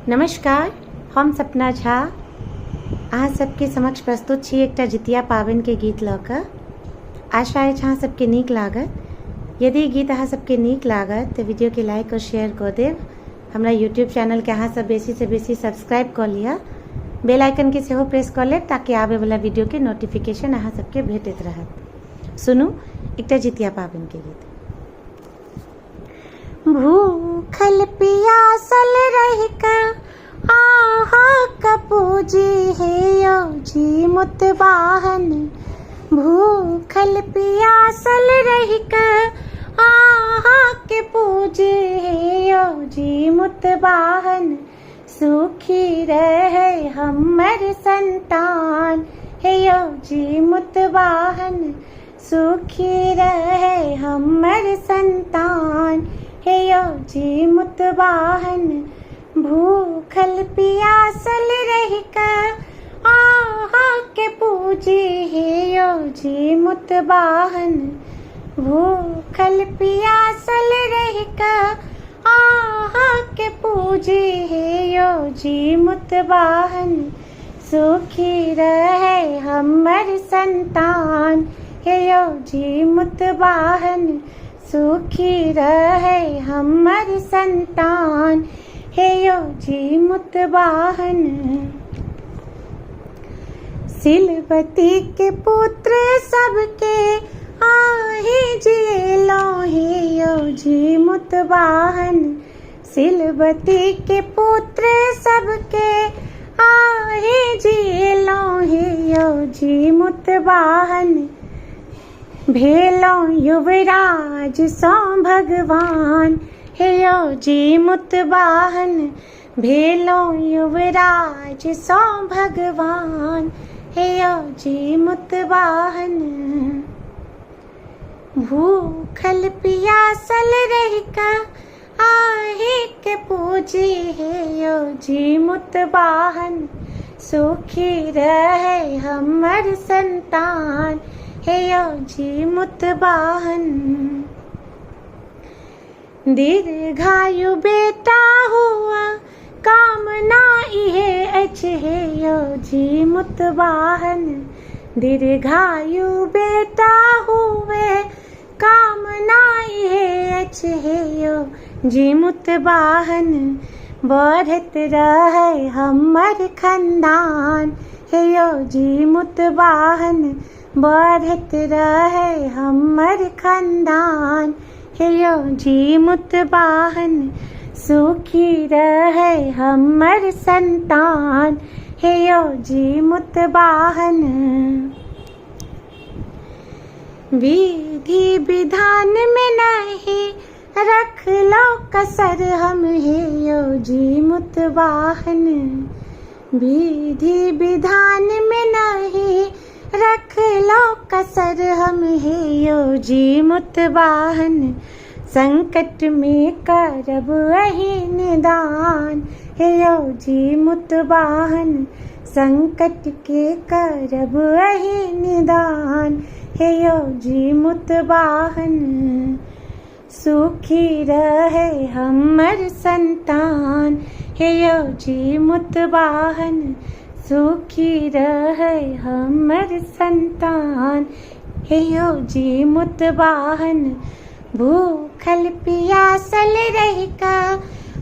नमस्कार, हम सपना झा अहाँ सबके समक्ष प्रस्तुत छी एकटा जितिया पाबनि के गीत लऽ कऽ। आशा अछि अहाँ सबके नीक लागत। यदि गीत अहाँ सबके नीक लागत तऽ वीडियो के लाइक और शेयर कऽ देब। हमरा यूट्यूब चैनल के अहाँ सब बेसी से बेसी सब्सक्राइब कऽ लिअ। बेल आइकन के सेहो प्रेस कऽ लेब ताकि आबे वाला वीडियो के नोटिफिकेशन अहाँ सबके भेटैत रहत। सुनू एकटा जितिया पाबनि के गीत। भूखल पियासल रहि कऽ आहाँ पूजी हे जी मुतबाहन। भूखल पियासल रहि कऽ आहाँ के पूजी हे जी मुतबाहन। सुखी रहे हमर संतान हे जी मुतबाहन। सुखी रहे हमर संतान हे जी मुतबाहन। भूखल पियासल रहि कऽ आहाँ के पूजी हे जी मुतबाहन। भूखल पियासल रहि कऽ आहाँ के पूजी हे जी मुतबाहन। सुखी रहे हमर संतान हे जी मुतबाहन। सुखी रहे हमर संतान हे जी मुतबाहन। सिलवती के पुत्र सबके आहे जिएलो हे जी मुतबाहन। सिलवती के पुत्र सबके आहे जिएलो हे जी मुतबाहन। भेलो युवराज सौ भगवान हे जी मुतबाहन। भेलो युवराज सौ भगवान हे जी मुतबाहन। भूखल पियासल रहि कऽ आहे के पूजी हे जी मुतबाहन। सुखी रहे हमर संतान हे जी मुतबाहन। दीर्घायु बेटा हुआ कामना इहे अछि हे जी मुतबाहन। दीर्घायु बेटा हुए कामना इहे अछि हे जी मुतबाहन। बढ़त रहे हमर खानदान हे जी मुतबाहन। बढ़त रहे हमर खानदान हे जी मुतबाहन। सुखी रहे हमर संतान हे जी मुतबाहन। विधि विधान में नहीं रख लो कसर हम हे जी मुतबाहन। विधि विधान में नहीं रख लो कसर हम हे जी मुतबाहन। संकट में करब अहि निदान हे जी मुतबाहन। संकट के करब अहि निदान हे जी मुतबाहन। सुखी रहे हमर संतान हे जी मुतबाहन। सुखी रहे हमर संतान हे जी मुतबाहन। भूखल पियासल रहि कऽ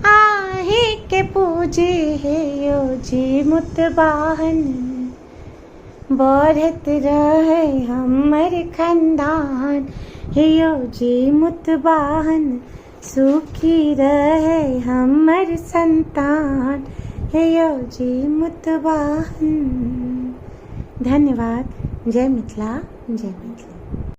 आहे के पूजी हे जी मुतबाहन। बढ़त रहे हमर खानदान हे जी मुतबाहन। सुखी रहे हमर संतान हे जी मुतबाहन। धन्यवाद। जय मिथिला, जय मिथिला।